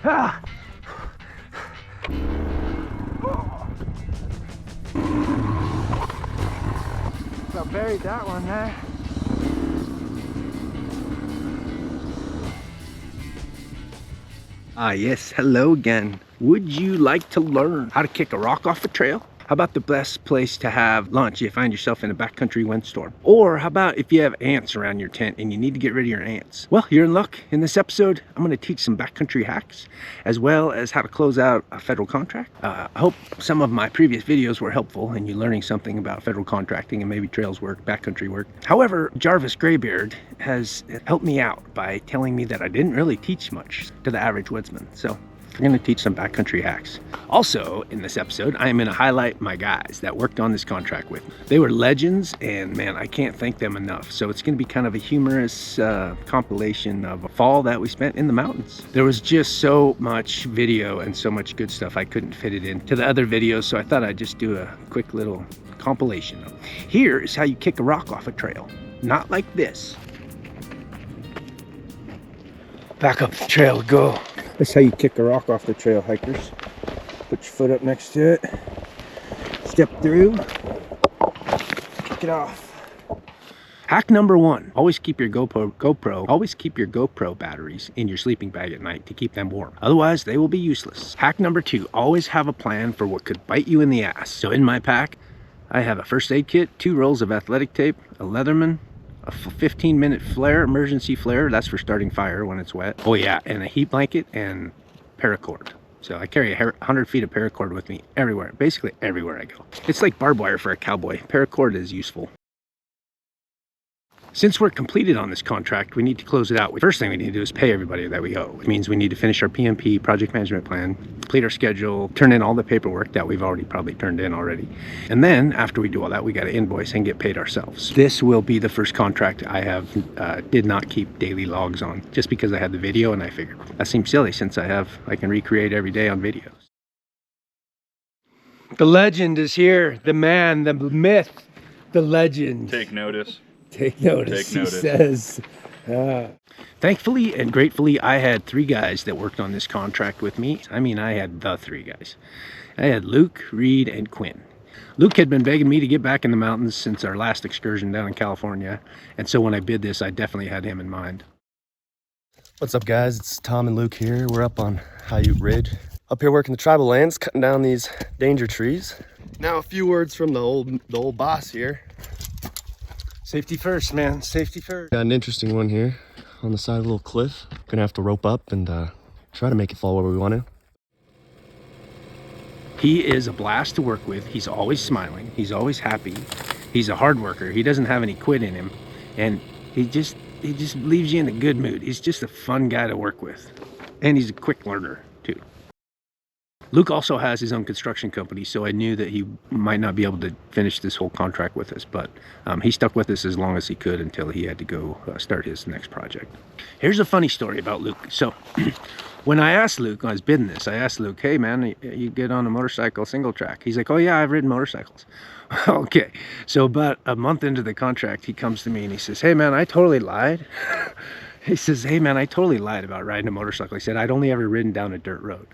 Ah. I buried that one there. Ah yes, hello again. Would you like to learn how to kick a rock off a trail? How about the best place to have lunch if you find yourself in a backcountry windstorm? Or how about if you have ants around your tent and you need to get rid of your ants? Well, you're in luck. In this episode, I'm going to teach some backcountry hacks, as well as how to close out a federal contract. I hope some of my previous videos were helpful and you're learning something about federal contracting and maybe trails work, backcountry work. However, Jarvis Greybeard has helped me out by telling me that I didn't really teach much to the average woodsman. So we're going to teach some backcountry hacks. Also, in this episode, I am going to highlight my guys that worked on this contract with me. They were legends, and man, I can't thank them enough. So it's going to be kind of a humorous compilation of a fall that we spent in the mountains. There was just so much video and so much good stuff, I couldn't fit it into the other videos, so I thought I'd just do a quick little compilation. Here is how you kick a rock off a trail. Not like this. Back up the trail, go. That's how you kick a rock off the trail, hikers. Put your foot up next to it, step through, kick it off. Hack number one, always keep your GoPro batteries in your sleeping bag at night to keep them warm. Otherwise, they will be useless. Hack number two, always have a plan for what could bite you in the ass. So in my pack, I have a first aid kit, 2 rolls of athletic tape, a Leatherman, a 15-minute flare, emergency flare, that's for starting fire when it's wet. Oh yeah, and a heat blanket and paracord. So I carry 100 feet of paracord with me everywhere, basically everywhere I go. It's like barbed wire for a cowboy. Paracord is useful. Since we're completed on this contract, we need to close it out. The first thing we need to do is pay everybody that we owe. It means we need to finish our PMP, project management plan, complete our schedule, turn in all the paperwork that we've already probably turned in already. And then after we do all that, we got to invoice and get paid ourselves. This will be the first contract I have did not keep daily logs on, just because I had the video and I figured that seems silly since I can recreate every day on videos. The legend is here, the man, the myth, the legend. Take notice. Take notice, he says. Thankfully and gratefully, I had 3 guys that worked on this contract with me. I mean, I had the 3 guys. I had Luke, Reed, and Quinn. Luke had been begging me to get back in the mountains since our last excursion down in California. And so when I bid this, I definitely had him in mind. What's up, guys? It's Tom and Luke here. We're up on Haiute Ridge. Up here working the tribal lands, cutting down these danger trees. Now a few words from the old boss here. Safety first, man. Safety first. Got an interesting one here on the side of a little cliff. Gonna have to rope up and try to make it fall where we want to. He is a blast to work with. He's always smiling. He's always happy. He's a hard worker. He doesn't have any quit in him. And he just leaves you in a good mood. He's just a fun guy to work with. And he's a quick learner, too. Luke also has his own construction company, so I knew that he might not be able to finish this whole contract with us, but he stuck with us as long as he could until he had to go start his next project. Here's a funny story about Luke. So when I asked Luke, when I was bidding this, I asked Luke, hey man, you get on a motorcycle single track? He's like, oh yeah, I've ridden motorcycles. Okay, so about a month into the contract, he comes to me and he says, hey man, I totally lied. He says, hey man, I totally lied about riding a motorcycle. He said, I'd only ever ridden down a dirt road.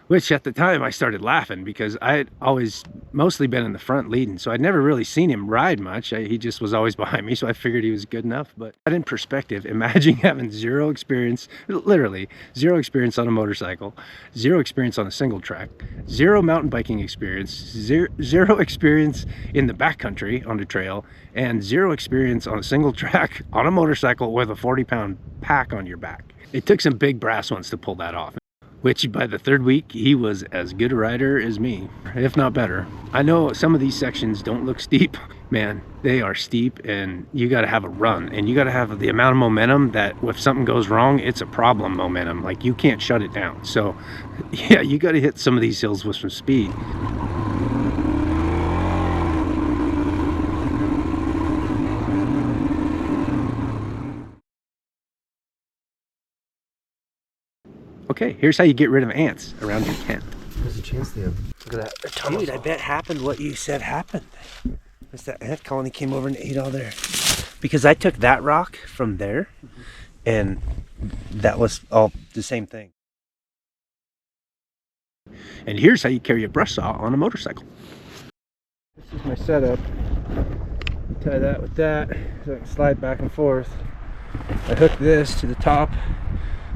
Which at the time I started laughing because I had always mostly been in the front leading, so I'd never really seen him ride much. He just was always behind me, so I figured he was good enough. But in perspective, imagine having zero experience, literally zero experience on a motorcycle, zero experience on a single track, zero mountain biking experience, zero experience in the backcountry on the trail, and zero experience on a single track on a motorcycle with a 40-pound pack on your back. It took some big brass ones to pull that off. Which by the 3rd week, he was as good a rider as me, if not better. I know some of these sections don't look steep. Man, they are steep and you gotta have a run and you gotta have the amount of momentum that if something goes wrong, it's a problem momentum. Like you can't shut it down. So yeah, you gotta hit some of these hills with some speed. Okay, here's how you get rid of ants around your tent. There's a chance they have. Look at that. Dude, I bet happened what you said happened. It's that ant colony came over and ate all there. Because I took that rock from there, and that was all the same thing. And here's how you carry a brush saw on a motorcycle. This is my setup. Tie that with that so I can slide back and forth. I hook this to the top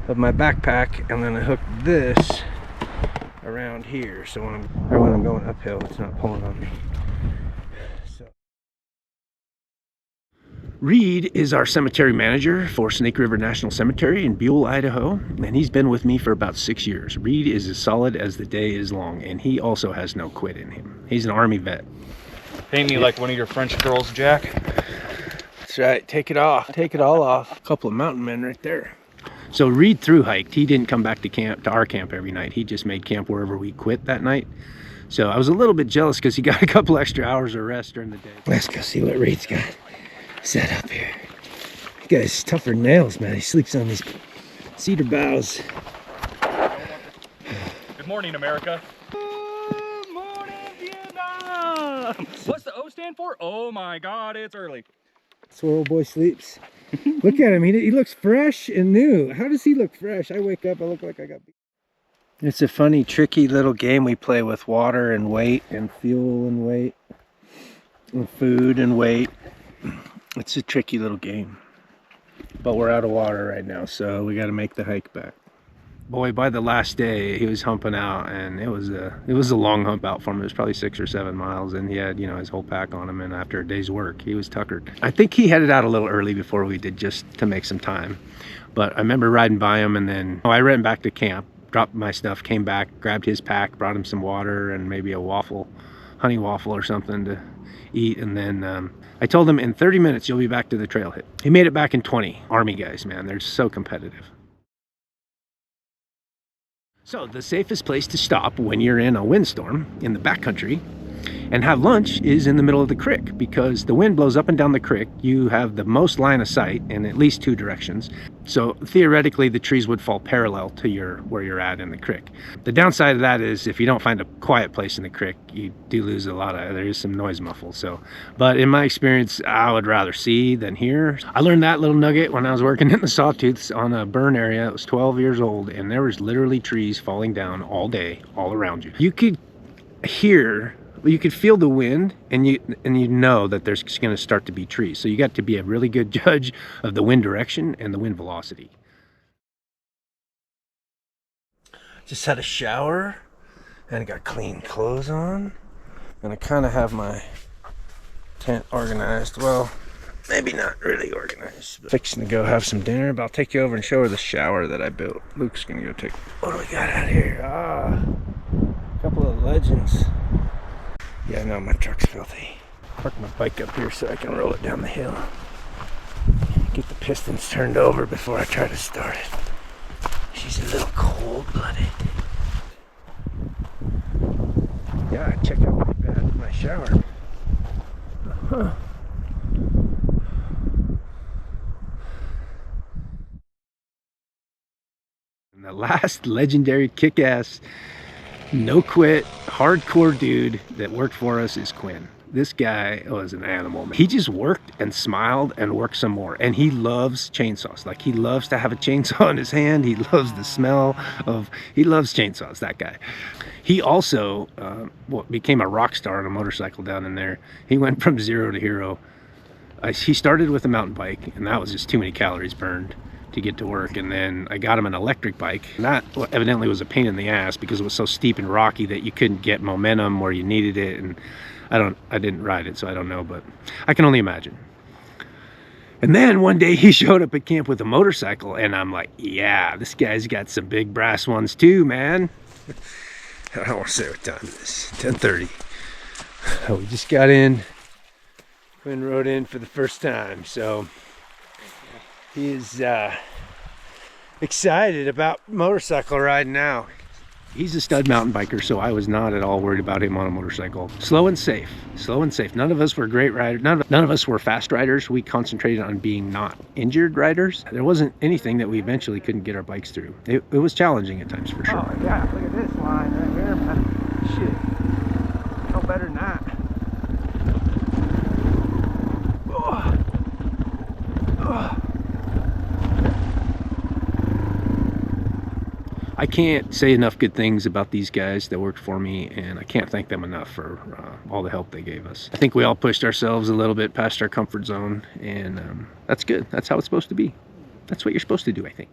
of my backpack, and then I hook this around here, so when I'm going uphill, it's not pulling on me. So. Reed is our cemetery manager for Snake River National Cemetery in Buell, Idaho, and he's been with me for about 6 years. Reed is as solid as the day is long, and he also has no quit in him. He's an Army vet. Paint me like one of your French girls, Jack. That's right. Take it off. Take it all off. A couple of mountain men right there. So Reed through hiked. He didn't come back to our camp every night. He just made camp wherever we quit that night. So I was a little bit jealous because he got a couple extra hours of rest during the day. Let's go see what Reed's got set up here. That guy's tougher than nails, man. He sleeps on these cedar boughs. Good morning, America. Good morning, Vietnam. What's the O stand for? Oh my God, it's early. That's where old boy sleeps. Look at him. He looks fresh and new. How does he look fresh? I wake up, I look like I got beat. It's a funny, tricky little game we play with water and weight and fuel and weight and food and weight. It's a tricky little game. But we're out of water right now, so we got to make the hike back. Boy, by the last day, he was humping out, and it was a long hump out for him. It was probably 6 or 7 miles, and he had, you know, his whole pack on him, and after a day's work, he was tuckered. I think he headed out a little early before we did, just to make some time. But I remember riding by him, and then I ran back to camp, dropped my stuff, came back, grabbed his pack, brought him some water and maybe a waffle, honey waffle or something to eat, and then I told him in 30 minutes you'll be back to the trailhead. He made it back in 20. Army guys, man, they're so competitive. So the safest place to stop when you're in a windstorm in the backcountry and have lunch is in the middle of the creek, because the wind blows up and down the creek. You have the most line of sight in at least 2 directions. So theoretically the trees would fall parallel to where you're at in the creek. The downside of that is if you don't find a quiet place in the creek, you do lose there is some noise muffled. So, but in my experience, I would rather see than hear. I learned that little nugget when I was working in the sawtooths on a burn area. I was 12 years old, and there was literally trees falling down all day, all around you. You could feel the wind, and you know that there's going to start to be trees. So you got to be a really good judge of the wind direction and the wind velocity. Just had a shower, and I got clean clothes on, and I kind of have my tent organized. Well, maybe not really organized, but fixing to go have some dinner. But I'll take you over and show her the shower that I built. Luke's gonna go take. What do we got out here? A couple of legends. Yeah, no, my truck's filthy. Park my bike up here so I can roll it down the hill. Get the pistons turned over before I try to start it. She's a little cold-blooded. Yeah, check out my shower. Huh. And the last legendary kick-ass, no quit, hardcore dude that worked for us is Quinn. This guy was an animal. He just worked and smiled and worked some more. And he loves chainsaws. Like, he loves to have a chainsaw in his hand. He loves the smell of, he loves chainsaws, that guy. He also became a rock star on a motorcycle down in there. He went from 0 to hero. He started with a mountain bike, and that was just too many calories burned to get to work. And then I got him an electric bike, and that evidently was a pain in the ass because it was so steep and rocky that you couldn't get momentum where you needed it. And I didn't ride it, so I don't know, but I can only imagine. And then one day he showed up at camp with a motorcycle, and I'm like, yeah, this guy's got some big brass ones too, man. I don't want to say what time it is. 10:30. Oh, we just got in. Quinn rode in for the first time, so he is excited about motorcycle riding now. He's a stud mountain biker, so I was not at all worried about him on a motorcycle. Slow and safe, slow and safe. None of us were great riders. None of us were fast riders. We concentrated on being not injured riders. There wasn't anything that we eventually couldn't get our bikes through. It was challenging at times, for sure. Oh yeah, look at this line right here, man. Shit, no better than that. Oh. Oh. I can't say enough good things about these guys that worked for me, and I can't thank them enough for all the help they gave us. I think we all pushed ourselves a little bit past our comfort zone, and that's good. That's how it's supposed to be. That's what you're supposed to do, I think.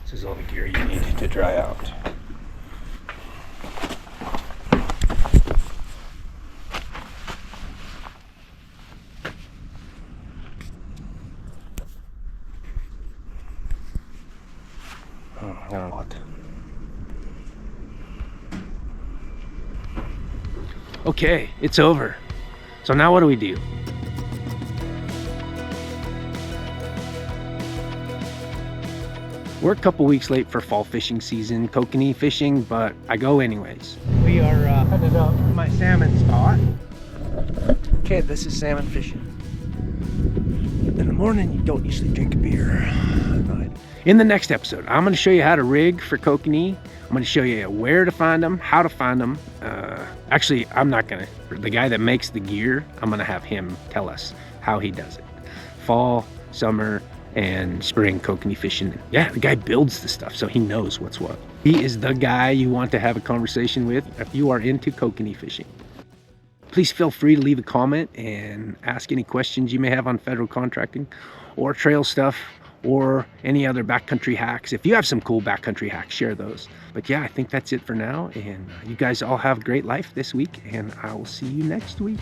This is all the gear you need to dry out. Oh, I don't know what. Okay, it's over. So now what do we do? We're a couple weeks late for fall fishing season, kokanee fishing, but I go anyways. We are headed up to my salmon spot. Okay, this is salmon fishing. In the morning, you don't usually drink a beer. In the next episode, I'm going to show you how to rig for kokanee. I'm going to show you where to find them, how to find them. Actually, I'm not going to. The guy that makes the gear, I'm going to have him tell us how he does it. Fall, summer, and spring kokanee fishing. Yeah, the guy builds the stuff, so he knows what's what. He is the guy you want to have a conversation with if you are into kokanee fishing. Please feel free to leave a comment and ask any questions you may have on federal contracting or trail stuff or any other backcountry hacks. If you have some cool backcountry hacks, share those. But yeah, I think that's it for now. And you guys all have a great life this week, and I will see you next week.